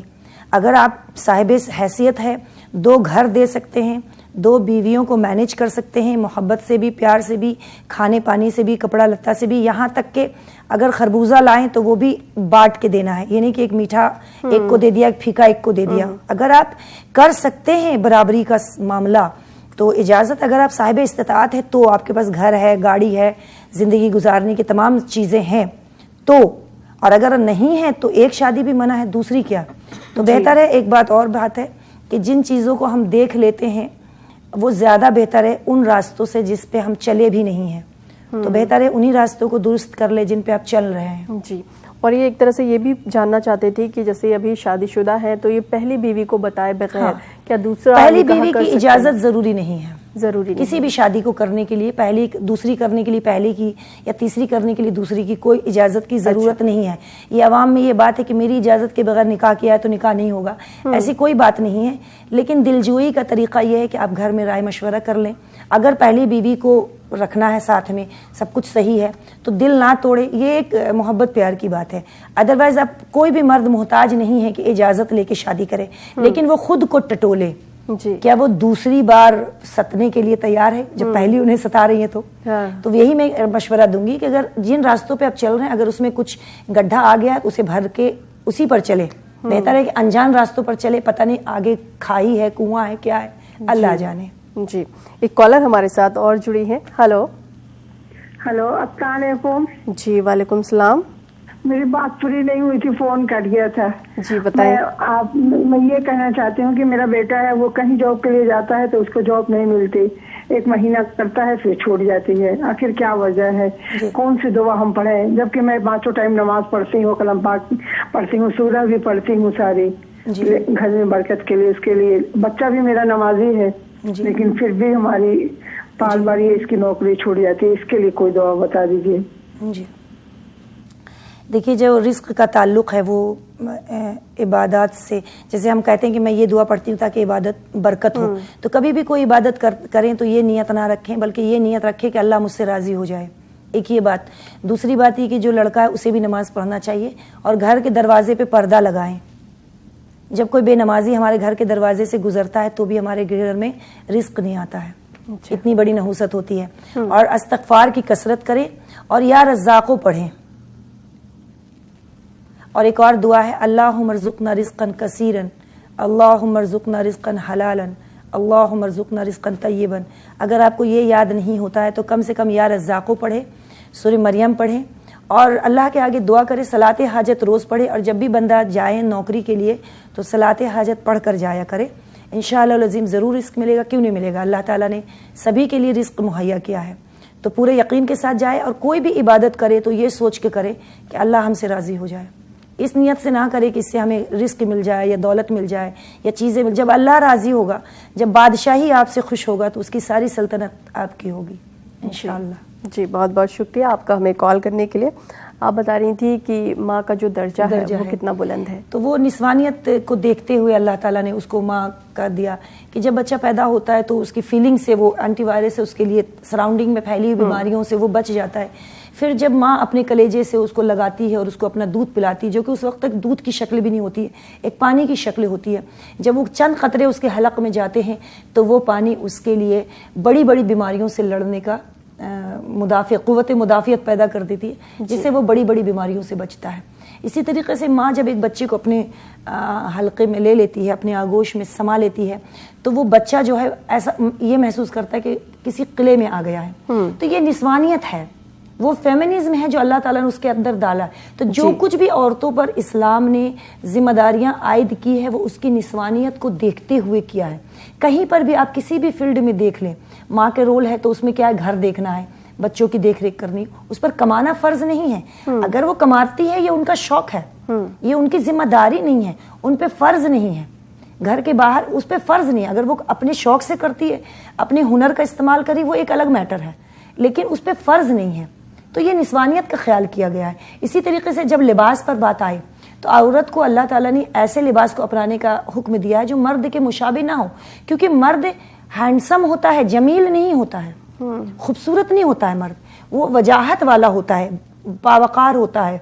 اگر آپ صاحب حیثیت ہے, 2 گھر دے سکتے ہیں, 2 بیویوں کو مینیج کر سکتے ہیں, محبت سے بھی, پیار سے بھی, کھانے پانی سے بھی, کپڑا لتا سے بھی, یہاں تک کہ اگر خربوزہ لائیں تو وہ بھی بانٹ کے دینا ہے, یعنی کہ ایک میٹھا ایک کو دے دیا, ایک پھیکا ایک کو دے دیا. اگر آپ کر سکتے ہیں برابری کا معاملہ تو اجازت, اگر آپ صاحب استطاعت ہے تو آپ کے پاس گھر ہے, گاڑی ہے, زندگی گزارنے کی تمام چیزیں ہیں تو, اور اگر نہیں ہے تو ایک شادی بھی منع ہے, دوسری کیا. تو بہتر ہے. ایک بات اور بات ہے کہ جن چیزوں کو ہم دیکھ لیتے ہیں وہ زیادہ بہتر ہے ان راستوں سے جس پہ ہم چلے بھی نہیں ہیں, تو بہتر ہے انہی راستوں کو درست کر لے جن پہ آپ چل رہے ہیں. جی. اور یہ ایک طرح سے یہ بھی جاننا چاہتے تھے کہ جیسے ابھی شادی شدہ ہے تو یہ پہلی بیوی کو بتائے بغیر کیا دوسرا پہلی بیوی کی اجازت ضروری نہیں ہے، ضروری کسی بھی شادی کو کرنے کے لیے پہلی دوسری کرنے کے لیے پہلی کی یا تیسری کرنے کے لیے دوسری کی کوئی اجازت کی ضرورت نہیں ہے. یہ عوام میں یہ بات ہے کہ میری اجازت کے بغیر نکاح کیا ہے تو نکاح نہیں ہوگا، ایسی کوئی بات نہیں ہے. لیکن دلجوئی کا طریقہ یہ ہے کہ آپ گھر میں رائے مشورہ کر لیں. اگر پہلی بیوی کو رکھنا ہے ساتھ میں، سب کچھ صحیح ہے تو دل نہ توڑے، یہ ایک محبت پیار کی بات ہے. ادروائز اب کوئی بھی مرد محتاج نہیں ہے کہ اجازت لے کے شادی کرے، لیکن وہ خود کو ٹٹولے. کیا وہ دوسری بار ستنے کے لیے تیار ہے جب پہلی انہیں ستا رہی ہے؟ تو یہی میں مشورہ دوں گی کہ اگر جن راستوں پہ آپ چل رہے ہیں اگر اس میں کچھ گڈھا آ گیا اسے بھر کے اسی پر چلے. بہتر ہے کہ انجان راستوں پر چلے، پتہ نہیں آگے کھائی ہے، کنواں ہے، کیا ہے، اللہ جانے. جی ایک کالر ہمارے ساتھ اور جڑی ہے. ہلو ہلو، السلام علیکم. جی وعلیکم السلام. میری بات پوری نہیں ہوئی تھی، فون کٹ گیا تھا. جی بتائیں. میں یہ کہنا چاہتی ہوں کہ میرا بیٹا ہے، وہ کہیں جاب کے لیے جاتا ہے تو اس کو جاب نہیں ملتی، 1 مہینہ کرتا ہے پھر چھوٹ جاتی ہے. آخر کیا وجہ ہے؟ کون سی دعا ہم پڑھیں؟ جبکہ میں 5 ٹائم نماز پڑھتی ہوں، کلام پاک پڑھتی ہوں، سورہ بھی پڑھتی ہوں ساری گھر میں برکت کے لیے. اس کے لیے بچہ بھی میرا نمازی ہے، لیکن پھر بھی ہماری پال باری اس کی نوکری چھوٹ جاتی ہے. اس کے لیے کوئی دعا بتا دیجیے. جی دیکھیے، جو رزق کا تعلق ہے وہ عبادات سے، جیسے ہم کہتے ہیں کہ میں یہ دعا پڑھتی ہوں تاکہ عبادت برکت ہو، تو کبھی بھی کوئی عبادت کریں تو یہ نیت نہ رکھیں، بلکہ یہ نیت رکھیں کہ اللہ مجھ سے راضی ہو جائے. ایک یہ بات. دوسری بات یہ کہ جو لڑکا ہے اسے بھی نماز پڑھنا چاہیے، اور گھر کے دروازے پہ پردہ لگائیں. جب کوئی بے نمازی ہمارے گھر کے دروازے سے گزرتا ہے تو بھی ہمارے گھر میں رزق نہیں آتا ہے. اتنی بڑی نحوست ہوتی ہے. اور استغفار کی کثرت کریں اور یا رزاقو پڑھیں. اور ایک اور دعا ہے، اللہم ارزقنا رزقا کثیرا، اللہم ارزقنا رزقا حلالا، اللہم ارزقنا رزقا طیبا. اگر آپ کو یہ یاد نہیں ہوتا ہے تو کم سے کم یا رزاقو پڑھیں، سورہ مریم پڑھیں، اور اللہ کے آگے دعا کرے. صلاۃ حاجت روز پڑھے، اور جب بھی بندہ جائے نوکری کے لیے تو صلاۃ حاجت پڑھ کر جایا کرے. انشاءاللہ العظیم ضرور رزق ملے گا. کیوں نہیں ملے گا؟ اللہ تعالیٰ نے سبھی کے لیے رزق مہیا کیا ہے. تو پورے یقین کے ساتھ جائے، اور کوئی بھی عبادت کرے تو یہ سوچ کے کرے کہ اللہ ہم سے راضی ہو جائے. اس نیت سے نہ کرے کہ اس سے ہمیں رزق مل جائے یا دولت مل جائے یا چیزیں مل. جب اللہ راضی ہوگا، جب بادشاہی آپ سے خوش ہوگا تو اس کی ساری سلطنت آپ کی ہوگی انشاءاللہ. جی بہت بہت شکریہ آپ کا ہمیں کال کرنے کے لیے. آپ بتا رہی تھی کہ ماں کا جو درجہ ہے وہ کتنا بلند ہے. تو وہ نسوانیت کو دیکھتے ہوئے اللہ تعالیٰ نے اس کو ماں کا دیا کہ جب بچہ پیدا ہوتا ہے تو اس کی فیلنگ سے وہ اینٹی وائرس سے اس کے لیے سراؤنڈنگ میں پھیلی ہوئی بیماریوں سے وہ بچ جاتا ہے. پھر جب ماں اپنے کلیجے سے اس کو لگاتی ہے اور اس کو اپنا دودھ پلاتی ہے، جو کہ اس وقت تک دودھ کی شکل بھی نہیں ہوتی ہے، ایک پانی کی شکل ہوتی ہے. جب وہ چند قطرے اس کے حلق میں جاتے ہیں تو وہ پانی اس کے لیے بڑی بڑی بیماریوں سے لڑنے کا قوت مدافعت پیدا کر دیتی ہے، جس سے وہ بڑی بڑی بیماریوں سے بچتا ہے. اسی طریقے سے ماں جب ایک بچے کو اپنے حلقے میں لے لیتی ہے، اپنے آغوش میں سما لیتی ہے، تو وہ بچہ جو ہے ایسا یہ محسوس کرتا ہے کہ کسی قلعے میں آ گیا ہے. تو یہ نسوانیت ہے، وہ فیمنزم ہے جو اللہ تعالیٰ نے اس کے اندر ڈالا. تو جو کچھ بھی عورتوں پر اسلام نے ذمہ داریاں عائد کی ہے وہ اس کی نسوانیت کو دیکھتے ہوئے کیا ہے. کہیں پر بھی آپ کسی بھی فیلڈ میں دیکھ لیں، ماں کے رول ہے تو اس میں کیا ہے، گھر دیکھنا ہے، بچوں کی دیکھ ریکھ کرنی. اس پر کمانا فرض نہیں ہے. اگر وہ کماتی ہے یہ ان کا شوق ہے، یہ ان کی ذمہ داری نہیں ہے، ان پہ فرض نہیں ہے. گھر کے باہر اس پہ فرض نہیں ہے. اگر وہ اپنے شوق سے کرتی ہے، اپنے ہنر کا استعمال کری، وہ ایک الگ میٹر ہے، لیکن اس پہ فرض نہیں ہے. تو یہ نسوانیت کا خیال کیا گیا ہے. اسی طریقے سے جب لباس پر بات آئے تو عورت کو اللہ تعالیٰ نے ایسے لباس کو اپنانے کا حکم دیا ہے جو مرد کے مشابہ نہ ہو. کیونکہ مرد ہینڈسم ہوتا ہے، جمیل نہیں ہوتا ہے، خوبصورت نہیں ہوتا ہے. مرد وہ وجاہت والا ہوتا ہے، باوقار ہوتا ہے،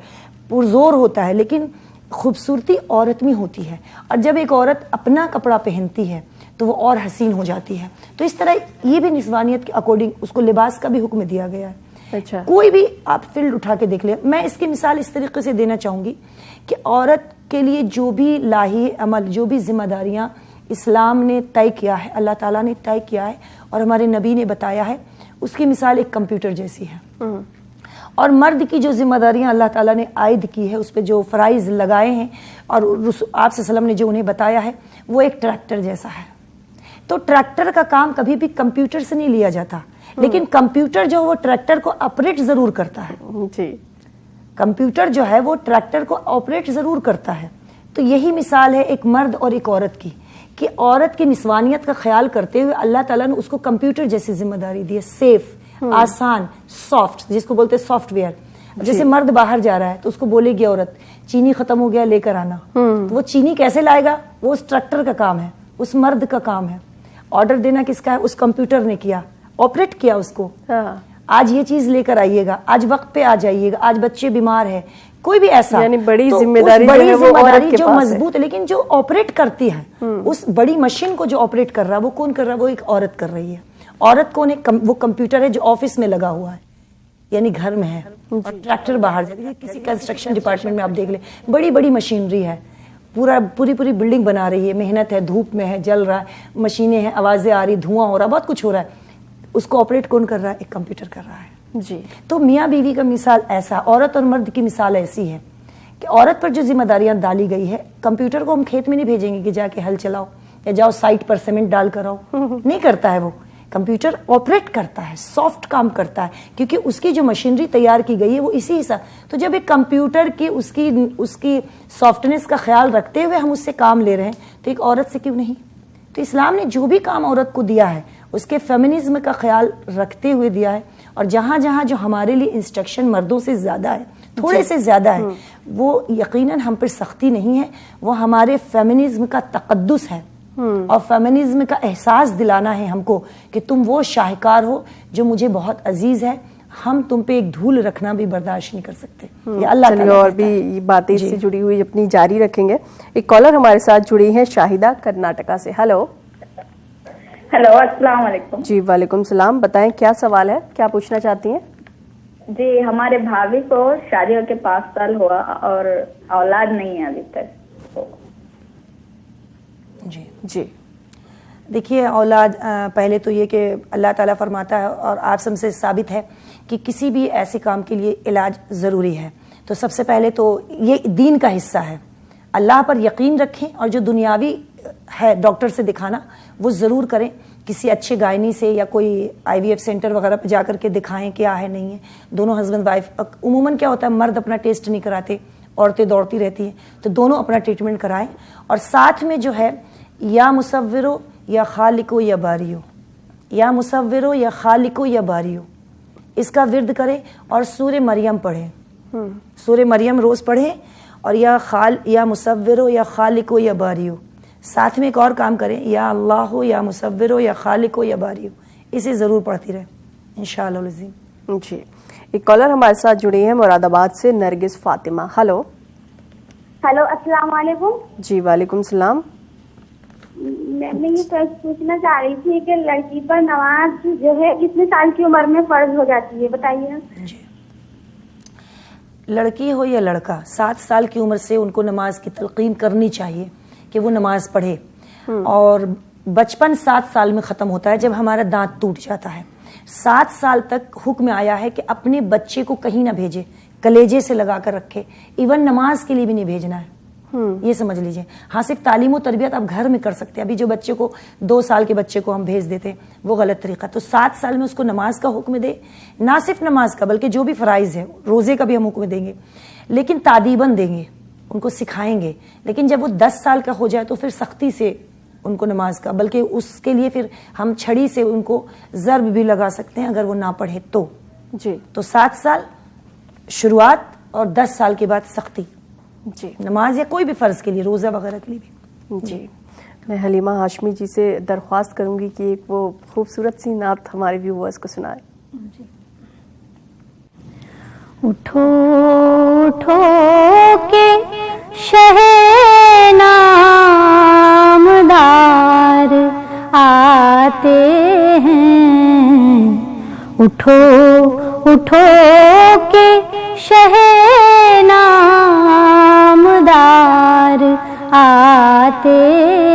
پرزور ہوتا ہے، لیکن خوبصورتی عورت میں ہوتی ہے. اور جب ایک عورت اپنا کپڑا پہنتی ہے تو وہ اور حسین ہو جاتی ہے. تو اس طرح یہ بھی نسوانیت کے اکارڈنگ اس کو لباس کا بھی حکم دیا گیا ہے. اچھا، کوئی بھی آپ فیلڈ اٹھا کے دیکھ لیں. میں اس کی مثال اس طریقے سے دینا چاہوں گی کہ عورت کے لیے جو بھی لاہی عمل، جو بھی ذمہ داریاں اسلام نے طے کیا ہے، اللہ تعالیٰ نے طے کیا ہے اور ہمارے نبی نے بتایا ہے، اس کی مثال ایک کمپیوٹر جیسی ہے. اور مرد کی جو ذمہ داریاں اللہ تعالیٰ نے عائد کی ہے، اس پہ جو فرائض لگائے ہیں اور آپ صلی اللہ علیہ وسلم نے جو انہیں بتایا ہے، وہ ایک ٹریکٹر جیسا ہے. تو ٹریکٹر کا کام کبھی بھی کمپیوٹر سے نہیں لیا جاتا، لیکن کمپیوٹر جو وہ ٹریکٹر کو آپریٹ ضرور کرتا ہے. جی کمپیوٹر جو ہے وہ ٹریکٹر کو آپریٹ ضرور کرتا ہے. تو یہی مثال ہے ایک مرد اور ایک عورت کی, کہ عورت کی نسوانیت کا خیال کرتے ہوئے اللہ تعالیٰ نے اس کو کمپیوٹر جیسی ذمہ داری دی ہے, سیف, آسان, سافٹ, جس کو بولتے سافٹ ویئر. جیسے مرد باہر جا رہا ہے تو اس کو بولے گی عورت چینی ختم ہو گیا لے کر آنا, تو وہ چینی کیسے لائے گا؟ وہ اس ٹریکٹر کا کام ہے, اس مرد کا کام ہے. آرڈر دینا کس کا ہے؟ اس کمپیوٹر نے کیا, آپریٹ کیا اس کو. آج یہ چیز لے کر آئیے گا, آج وقت پہ آ جائیے گا, آج بچے بیمار ہے, کوئی بھی ایسا, یعنی بڑی ذمہ داری جو مضبوط, لیکن جو آپریٹ کرتی ہے اس بڑی مشین کو جو آپریٹ کر رہا ہے وہ کون کر رہا ہے؟ وہ ایک عورت کر رہی ہے. عورت کون ہے؟ وہ کمپیوٹر ہے جو آفس میں لگا ہوا ہے, یعنی گھر میں ہے, اور ٹریکٹر باہر جاتی ہے. کسی کنسٹرکشن ڈپارٹمنٹ میں آپ دیکھ لیں, بڑی بڑی مشینری ہے, پوری بلڈنگ بنا رہی ہے, محنت ہے, دھوپ میں ہے, جل رہا ہے, مشینیں ہیں, آوازیں آ رہی, دھواں ہو رہا, بہت کچھ ہو رہا ہے. اس کو آپریٹ کون کر رہا ہے؟ ایک کمپیوٹر کر رہا ہے. جی. تو میاں بیوی کا مثال ایسا, عورت اور مرد کی مثال ایسی ہے کہ عورت پر جو ذمہ داریاں ڈالی گئی ہے, کمپیوٹر کو ہم کھیت میں نہیں بھیجیں گے کہ جا کے ہل چلاؤ یا جاؤ سائٹ پر سیمنٹ ڈال کر آؤ, نہیں کرتا ہے. وہ کمپیوٹر آپریٹ کرتا ہے, سافٹ کام کرتا ہے, کیونکہ اس کی جو مشینری تیار کی گئی ہے وہ اسی حساب. تو جب ایک کمپیوٹر کی اس کی سافٹنیس کا خیال رکھتے ہوئے ہم اس سے کام لے رہے ہیں, تو ایک عورت سے کیوں نہیں؟ تو اسلام نے جو بھی کام عورت کو دیا ہے اس کے فیمنزم کا خیال رکھتے ہوئے دیا ہے. اور جہاں جہاں جو ہمارے لیے انسٹرکشن مردوں سے زیادہ ہے, تھوڑے سے زیادہ ہے, وہ یقیناً ہم پر سختی نہیں ہے, وہ ہمارے فیمنزم کا تقدس ہے, اور فیمنزم کا احساس دلانا ہے ہم کو کہ تم وہ شاہکار ہو جو مجھے بہت عزیز ہے, ہم تم پہ ایک دھول رکھنا بھی برداشت نہیں کر سکتے. یہ اللہ تعالیٰ اور بھی باتیں اس سے جڑی ہوئی اپنی جاری رکھیں گے. ایک کالر ہمارے ساتھ جڑی ہیں شاہدہ کرناٹکا سے. ہیلو. ہیلو, السلام علیکم. جی وعلیکم السلام, بتائیں کیا سوال ہے, کیا پوچھنا چاہتی ہیں؟ جی, ہمارے بھابھی کو شادی ہو کے 5 سال ہوا اور اولاد نہیں ہے ابھی تک. جی دیکھیے, اولاد پہلے تو یہ کہ اللہ تعالیٰ فرماتا ہے اور آپ سب سے ثابت ہے کہ کسی بھی ایسے کام کے لیے علاج ضروری ہے. تو سب سے پہلے تو یہ دین کا حصہ ہے, اللہ پر یقین رکھیں, اور جو دنیاوی ہے ڈاکٹر سے دکھانا وہ ضرور کریں, کسی اچھے گائنی سے یا کوئی IVF سینٹر وغیرہ پہ جا کر کے دکھائیں کیا ہے نہیں ہے. دونوں ہسبینڈ وائف, عموماً کیا ہوتا ہے مرد اپنا ٹیسٹ نہیں کراتے, عورتیں دوڑتی رہتی ہیں, تو دونوں اپنا ٹریٹمنٹ کرائیں. اور ساتھ میں جو ہے یا مصورو یا خالقو یا باریو, یا مصورو یا خالقو یا باریو, اس کا ورد کریں اور سورہ مریم پڑھیں, سورہ مریم روز پڑھیں, اور یا مصورو یا خالقو یا باریو. ساتھ میں ایک اور کام کریں, یا اللہ ہو یا مصور ہو یا خالق ہو یا باری ہو, اسے ضرور پڑھتی رہے انشاءاللہ العظیم. جی, ایک کالر ہمارے ساتھ جڑی ہیں مراد آباد سے, نرگس فاطمہ. ہلو. ہلو, السلام علیکم. جی وعلیکم السلام. میں یہ پوچھنا چاہ رہی تھی کہ لڑکی پر نماز جو ہے کتنے سال کی عمر میں فرض ہو جاتی ہے, بتائیے. جی, لڑکی ہو یا لڑکا 7 سال کی عمر سے ان کو نماز کی تلقین کرنی چاہیے کہ وہ نماز پڑھے. اور بچپن 7 سال میں ختم ہوتا ہے جب ہمارا دانت ٹوٹ جاتا ہے. 7 سال تک حکم آیا ہے کہ اپنے بچے کو کہیں نہ بھیجے, کلیجے سے لگا کر رکھے, ایون نماز کے لیے بھی نہیں بھیجنا ہے. یہ سمجھ لیجئے. ہاں, صرف تعلیم و تربیت آپ گھر میں کر سکتے ہیں. ابھی جو بچے کو 2 سال کے بچے کو ہم بھیج دیتے ہیں وہ غلط طریقہ. تو 7 سال میں اس کو نماز کا حکم دے, نہ صرف نماز کا بلکہ جو بھی فرائض ہے, روزے کا بھی ہم حکم دیں گے, لیکن تادیباً دیں گے, ان کو سکھائیں گے. لیکن جب وہ 10 سال کا ہو جائے تو پھر سختی سے ان کو نماز کا, بلکہ اس کے لیے پھر ہم چھڑی سے ان کو ضرب بھی لگا سکتے ہیں اگر وہ نہ پڑھے تو. جی, تو 7 سال شروعات اور 10 سال کے بعد سختی. جی, نماز یا کوئی بھی فرض کے لیے, روزہ وغیرہ کے لیے بھی. جی, میں حلیمہ ہاشمی جی سے درخواست کروں گی کہ ایک وہ خوبصورت سی نعت ہمارے ویورز کو سنائیں. جی. اٹھو اٹھو کے شہ نامدار آتے ہیں, اٹھو اٹھو کے شہ نامدار آتے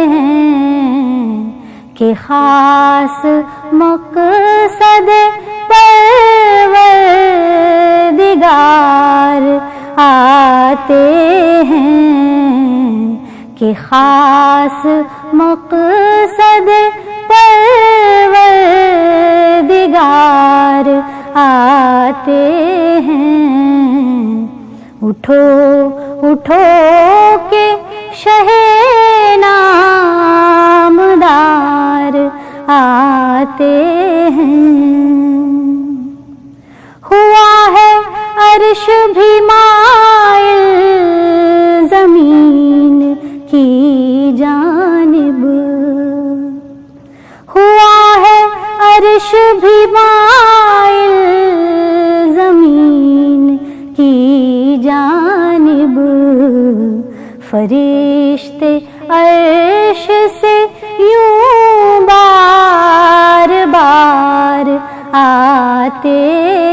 ہیں, کہ خاص مقصد پروردگار آتے ہیں, کہ خاص مقصد پروردگار آتے ہیں. اٹھو اٹھو کہ شہ نامدار آتے ہیں، ہوا ہے عرش بھی مائل زمین کی جانب، ہوا ہے عرش بھی مائل زمین کی جانب، فرشتے عرش سے یوں بار بار آتے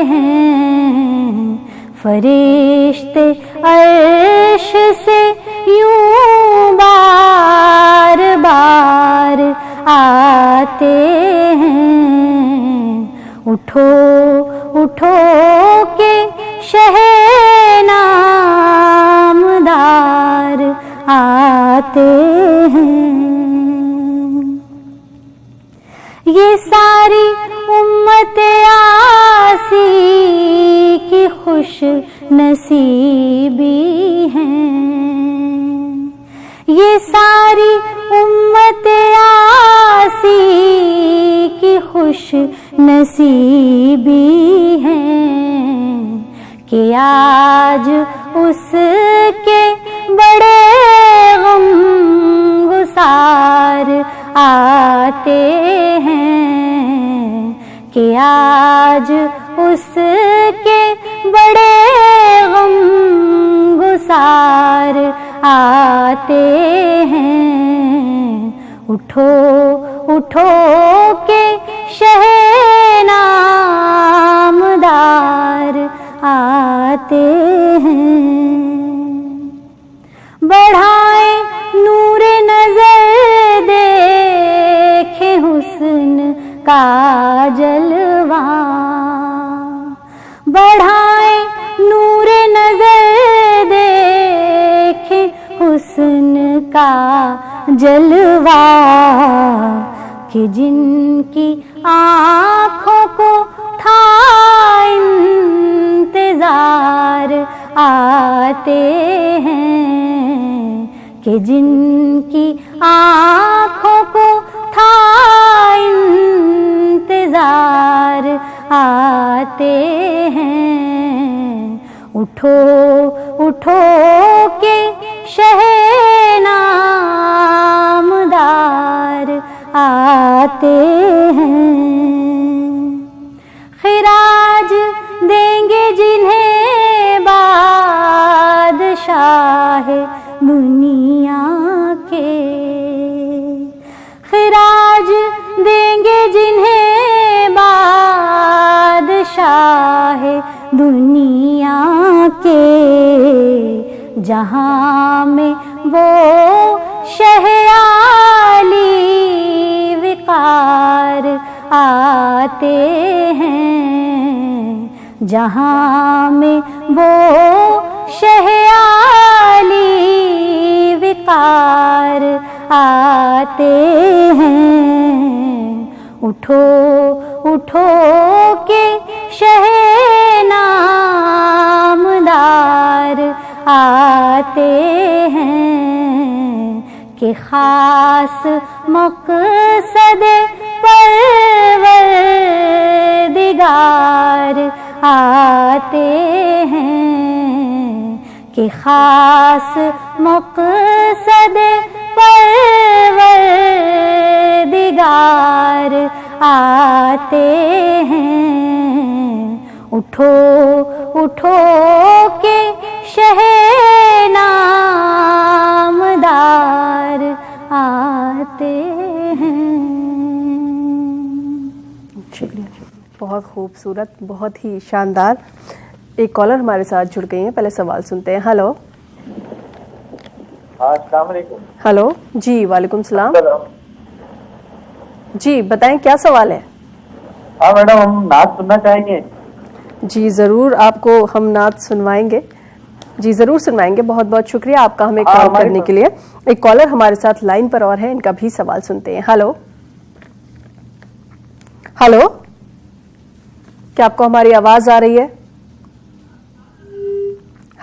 ہیں، فرشتے عرش سے یوں بار بار آتے ہیں، اٹھو اٹھو کہ شہ نامدار آتے ہیں، یہ ساری امت آسی کی خوش نصیبی ہے، یہ ساری امت آسی کی خوش نصیبی ہے کہ آج اس کے بڑے غم گسار آتے ہیں، کہ آج اس کے بڑے غم گسار آتے ہیں، اٹھو اٹھو کہ شہ نامدار آتے ہیں، بڑھائیں نور نظر دیکھیں حسن کا جلوہ، بڑھائیں نور نظر دیکھیں حسن کا جلوہ، کہ جن کی آنکھوں کو تھا انتظار آتے ہیں، کہ جن کی آنکھوں کو تھا انتظار آتے ہیں، اٹھو اٹھو کہ شہ نامدار آتے ہیں، خراج دیں گے جنہیں بادشاہ دنیا کے، خراج دیں گے جنہیں بادشاہ دنیا کے، جہاں میں وہ شہ عالی وقار آتے ہیں، جہاں میں وہ شہ عالی وقار آتے ہیں، اٹھو اٹھو کہ شہ نامدار آتے ہیں، کہ خاص مقصد پروردگار آتے ہیں، کہ خاص مقصد پروردگار آتے ہیں، اٹھو اٹھو کہ شہ نامدار آتے ہیں۔ شکریہ، بہت خوبصورت، بہت ہی شاندار۔ ایک کالر ہمارے ساتھ جڑ گئی ہیں، پہلے سوال سنتے ہیں۔ ہلو، السلام علیکم۔ ہلو جی، وعلیکم السلام۔ جی بتائیں کیا سوال ہے؟ ہاں میڈم، ہم نعت سننا چاہیں گے۔ جی ضرور، آپ کو ہم نعت سنوائیں گے، جی ضرور سنوائیں گے۔ بہت بہت شکریہ آپ کا ہمیں کال کرنے کے لیے۔ ایک کالر ہمارے ساتھ لائن پر اور ہے، ان کا بھی سوال سنتے ہیں۔ ہلو ہلو، کیا آپ کو ہماری آواز آ رہی ہے؟